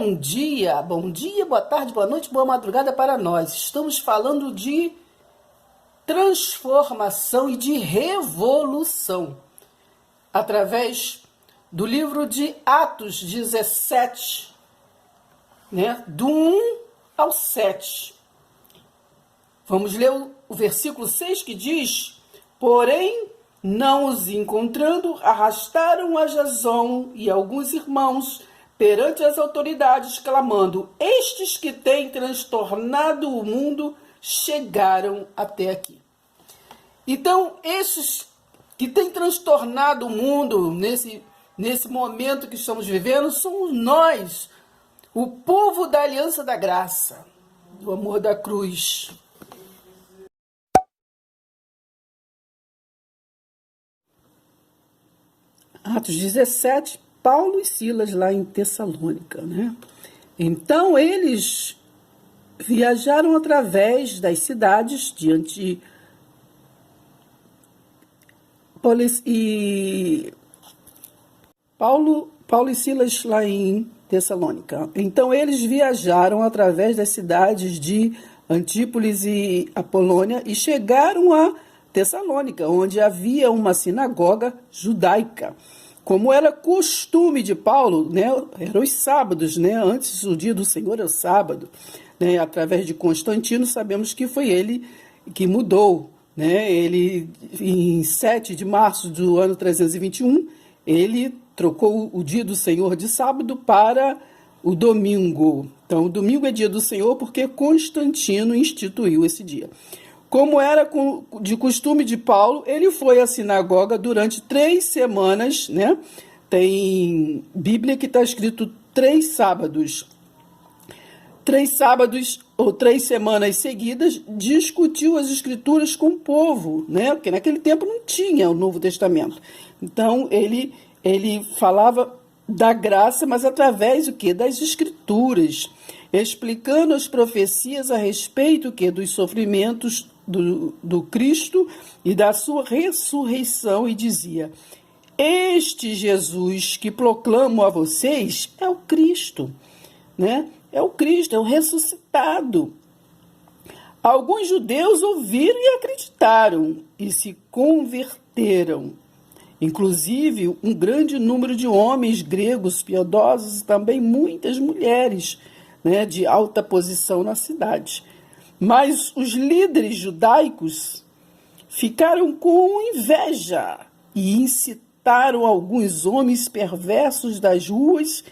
Bom dia, boa tarde, boa noite, boa madrugada para nós. Estamos falando de transformação e de revolução através do livro de Atos 17, do 1 ao 7. Vamos ler o versículo 6 que diz: porém, não os encontrando, arrastaram a Jasão e alguns irmãos perante as autoridades, clamando: estes que têm transtornado o mundo chegaram até aqui. Então, estes que têm transtornado o mundo nesse momento que estamos vivendo, somos nós, o povo da Aliança da Graça, do amor da cruz. Atos 17, Paulo e Silas lá em Tessalônica, Então, eles viajaram através das cidades de Antípolis e Paulo e Silas lá em Tessalônica. Então, eles viajaram através das cidades de Antípolis e Apolônia e chegaram a Tessalônica, onde havia uma sinagoga judaica. Como era costume de Paulo, eram os sábados, antes do dia do Senhor é o sábado. Através de Constantino, sabemos que foi ele que mudou. Ele, em 7 de março do ano 321, ele trocou o dia do Senhor de sábado para o domingo. Então, o domingo é dia do Senhor porque Constantino instituiu esse dia. Como era de costume de Paulo, ele foi à sinagoga durante 3 semanas, Tem Bíblia que está escrito 3 sábados. 3 sábados ou 3 semanas seguidas, discutiu as escrituras com o povo, Porque naquele tempo não tinha o Novo Testamento. Então, ele falava da graça, mas através das escrituras, explicando as profecias a respeito dos sofrimentos do Cristo e da sua ressurreição, e dizia: este Jesus que proclamo a vocês é o Cristo, É o Cristo, é o ressuscitado. Alguns judeus ouviram e acreditaram e se converteram. Inclusive, um grande número de homens gregos piedosos e também muitas mulheres, de alta posição na cidade. Mas os líderes judaicos ficaram com inveja e incitaram alguns homens perversos das ruas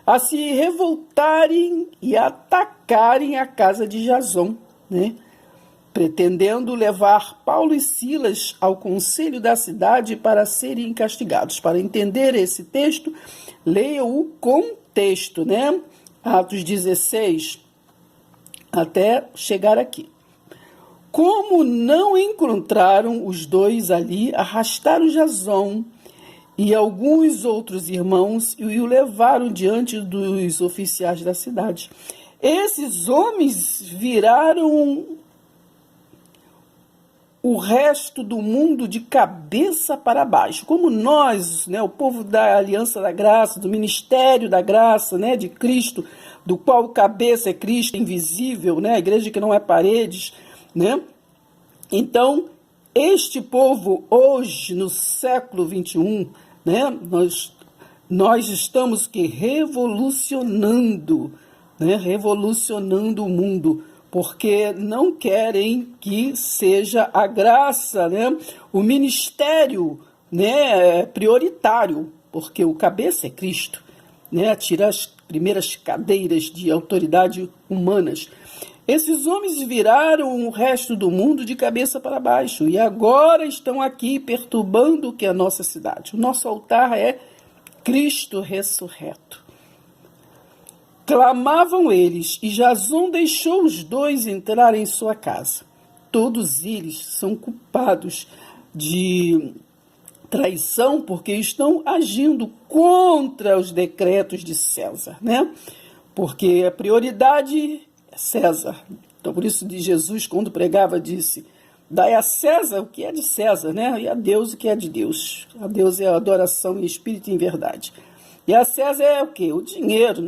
a se revoltarem e atacarem a casa de Jasão, pretendendo levar Paulo e Silas ao conselho da cidade para serem castigados. Para entender esse texto, leia o contexto, Atos 16, até chegar aqui. Como não encontraram os dois ali, arrastaram Jasão e alguns outros irmãos e o levaram diante dos oficiais da cidade. Esses homens viraram o resto do mundo de cabeça para baixo. Como nós, o povo da Aliança da Graça, do Ministério da Graça, de Cristo, do qual o cabeça é Cristo, invisível, a igreja que não é paredes, Então, este povo hoje, no século 21, nós estamos revolucionando, revolucionando o mundo, porque não querem que seja a graça, o ministério, prioritário, porque o cabeça é Cristo, tira as primeiras cadeiras de autoridade humanas. Esses homens viraram o resto do mundo de cabeça para baixo e agora estão aqui perturbando o que é a nossa cidade. O nosso altar é Cristo ressurreto. Clamavam eles, e Jasão deixou os dois entrar em sua casa. Todos eles são culpados de traição porque estão agindo contra os decretos de César, Porque a prioridade é César. Então, por isso, de Jesus, quando pregava, disse: dai a César o que é de César, e a Deus o que é de Deus. A Deus é a adoração em espírito e em verdade. E a César é o quê? O dinheiro,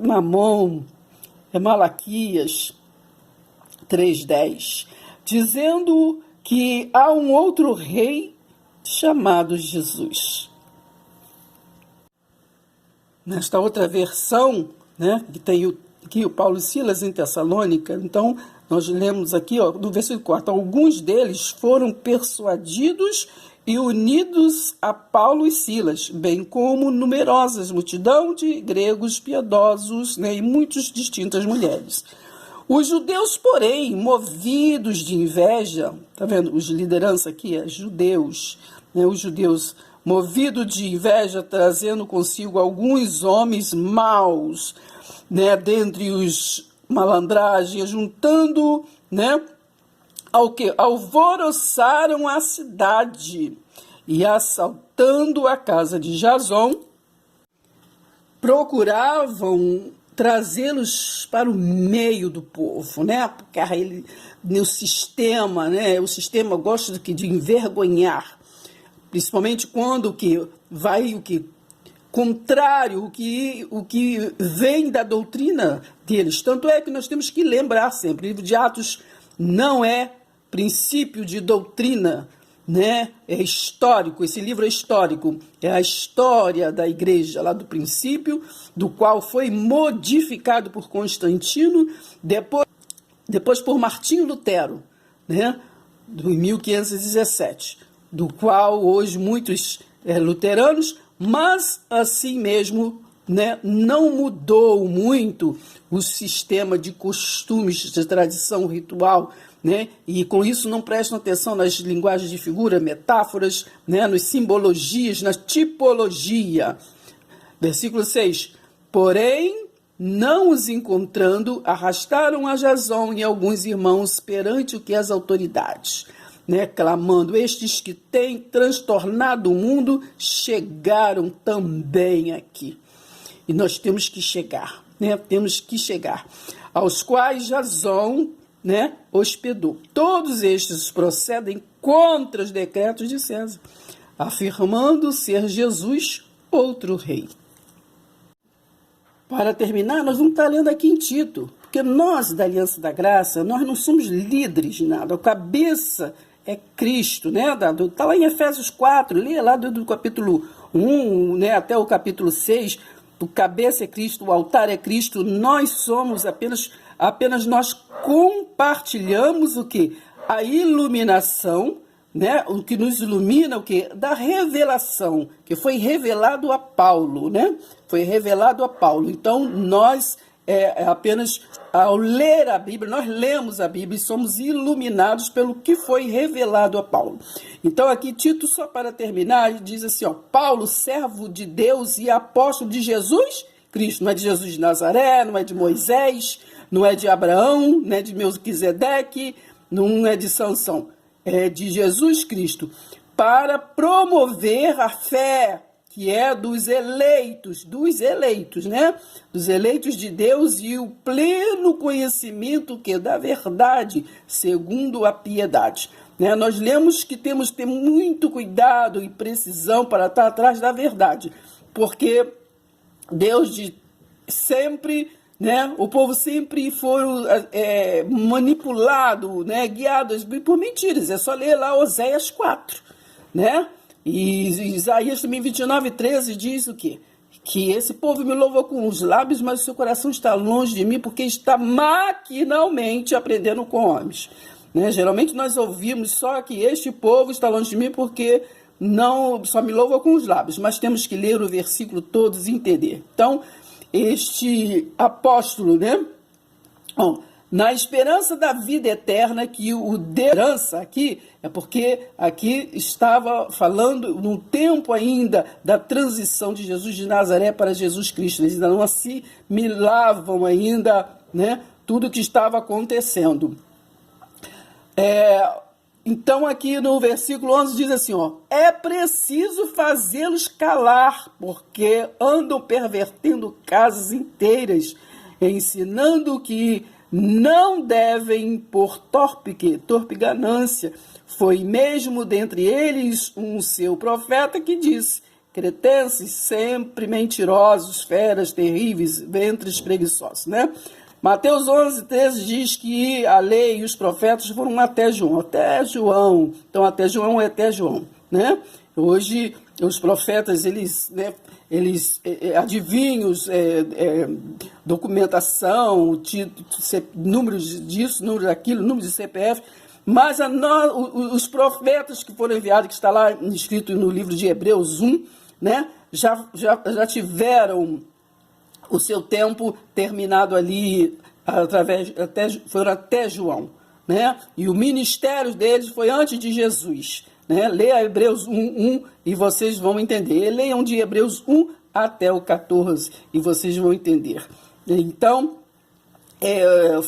Mamon, Malaquias 3:10, dizendo que há um outro rei chamado Jesus. Nesta outra versão, né, que tem o Paulo e Silas em Tessalônica, então nós lemos aqui, no versículo 4, alguns deles foram persuadidos e unidos a Paulo e Silas, bem como numerosas multidão de gregos piedosos, né, e muitas distintas mulheres. Os judeus, porém, movidos de inveja, tá vendo? Os liderança aqui é judeus, né? Os judeus movidos de inveja, trazendo consigo alguns homens maus, né? Dentre os malandragens, juntando, né? Ao que? Alvoroçaram a cidade e, assaltando a casa de Jason, procuravam trazê-los para o meio do povo, né? Porque ele, no sistema, né? O sistema gosta de envergonhar, principalmente quando vai contrário o que vem da doutrina deles. Tanto é que nós temos que lembrar sempre, o livro de Atos não é princípio de doutrina, né? É histórico, esse livro é histórico, é a história da igreja lá do princípio, do qual foi modificado por Constantino, depois por Martinho Lutero, né? Em 1517, do qual hoje muitos luteranos, mas assim mesmo, né, não mudou muito o sistema de costumes, de tradição ritual, né, e com isso não prestam atenção nas linguagens de figura, metáforas, né, nas simbologias, na tipologia. Versículo 6. Porém, não os encontrando, arrastaram a Jason e alguns irmãos perante o que as autoridades, né, clamando, estes que têm transtornado o mundo chegaram também aqui. E nós temos que chegar, né, temos que chegar, aos quais Jason, né, hospedou. Todos estes procedem contra os decretos de César, afirmando ser Jesus outro rei. Para terminar, nós vamos estar lendo aqui em Tito, porque nós da Aliança da Graça, nós não somos líderes de nada, a cabeça é Cristo, né? Está lá em Efésios 4, lê lá do capítulo 1, né, até o capítulo 6, o cabeça é Cristo, o altar é Cristo, nós somos apenas nós compartilhamos o que? A iluminação, né? O que nos ilumina, o que? Da revelação, que foi revelado a Paulo, né? Foi revelado a Paulo. Então, nós, apenas ao ler a Bíblia, nós lemos a Bíblia e somos iluminados pelo que foi revelado a Paulo. Então, aqui, Tito, só para terminar, ele diz assim, Paulo, servo de Deus e apóstolo de Jesus Cristo. Não é de Jesus de Nazaré, não é de Moisés, não é de Abraão, não é de Melquisedeque, não é de Sansão. É de Jesus Cristo, para promover a fé, que é dos eleitos, né? Dos eleitos de Deus e o pleno conhecimento que da verdade, segundo a piedade. Né? Nós lemos que temos que ter muito cuidado e precisão para estar atrás da verdade, porque Deus sempre, né? O povo sempre foi manipulado, né? Guiado por mentiras. É só ler lá Oséias 4, né? E Isaías também 29:13 diz o quê? Que esse povo me louva com os lábios, mas o seu coração está longe de mim, porque está maquinalmente aprendendo com homens. Né? Geralmente nós ouvimos só que este povo está longe de mim porque não só me louva com os lábios, mas temos que ler o versículo todos e entender. Então, este apóstolo, né? Bom, na esperança da vida eterna, que o esperança aqui é porque aqui estava falando no tempo ainda da transição de Jesus de Nazaré para Jesus Cristo. Eles ainda não assimilavam ainda, né, tudo que estava acontecendo. Então aqui no versículo 11 diz assim, é preciso fazê-los calar, porque andam pervertendo casas inteiras, ensinando que não devem por torpe ganância. Foi mesmo dentre eles um seu profeta que disse, cretenses sempre mentirosos, feras terríveis, ventres preguiçosos, né? Mateus 11:13 diz que a lei e os profetas foram até João. Então, até João é até João, né? Hoje, os profetas, eles adivinhos, documentação, números disso, números daquilo, números de CPF, mas os profetas que foram enviados, que está lá escrito no livro de Hebreus 1, né, já tiveram o seu tempo terminado ali, foram até João, né? E o ministério deles foi antes de Jesus, né? Leia Hebreus 1:1 e vocês vão entender. Leiam de Hebreus 1 até o 14 e vocês vão entender. Então,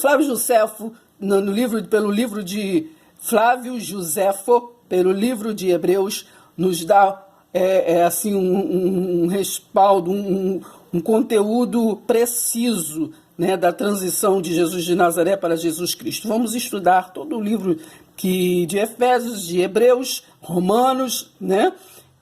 Flávio Josefo, pelo livro de Flávio Josefo, pelo livro de Hebreus, nos dá assim um respaldo, um conteúdo preciso, né, da transição de Jesus de Nazaré para Jesus Cristo. Vamos estudar todo o livro de Efésios, de Hebreus, Romanos, né,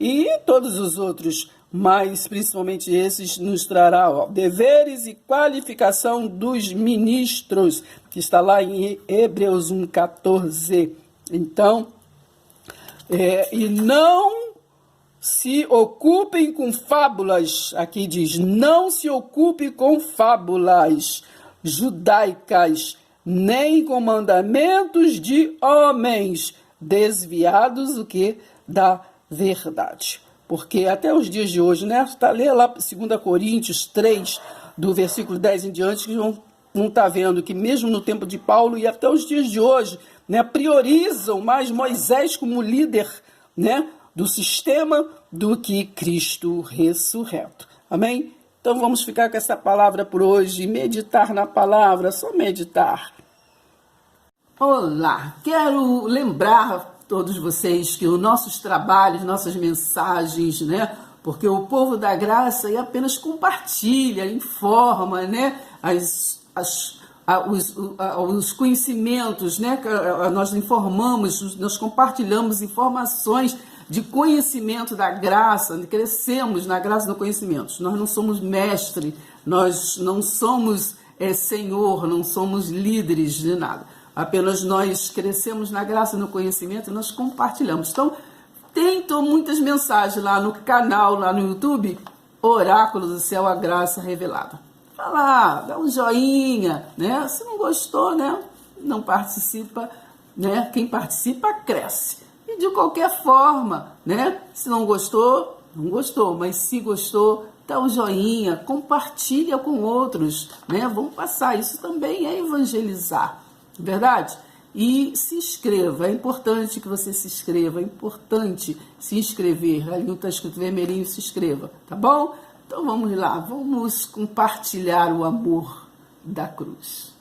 e todos os outros, mas principalmente esses nos trará deveres e qualificação dos ministros, que está lá em Hebreus 1:14. Então, e não se ocupem com fábulas, aqui diz, não se ocupe com fábulas judaicas, nem com mandamentos de homens, desviados da verdade. Porque até os dias de hoje, né, lê lá 2 Coríntios 3, do versículo 10 em diante, que não está vendo que mesmo no tempo de Paulo e até os dias de hoje, né, priorizam mais Moisés como líder, né, do sistema do que Cristo ressurreto. Amém? Então vamos ficar com essa palavra por hoje, meditar na palavra, só meditar. Olá, quero lembrar todos vocês que os nossos trabalhos, nossas mensagens, né? Porque o povo da graça apenas compartilha, informa, né? Os conhecimentos, né? Nós informamos, nós compartilhamos informações de conhecimento da graça, crescemos na graça do conhecimento. Nós não somos mestre, nós não somos senhor, não somos líderes de nada. Apenas nós crescemos na graça e no conhecimento e nós compartilhamos. Então, tem muitas mensagens lá no canal, lá no YouTube, Oráculos do Céu, a Graça Revelada. Vai lá, dá um joinha, né? Se não gostou, né? Não participa, né? Quem participa, cresce. E de qualquer forma, né? Se não gostou, não gostou. Mas se gostou, dá um joinha, compartilha com outros, né? Vamos passar. Isso também é evangelizar, verdade? E se inscreva. É importante que você se inscreva. É importante se inscrever. Ali não está escrito vermelhinho, se inscreva. Tá bom? Então vamos lá. Vamos compartilhar o amor da cruz.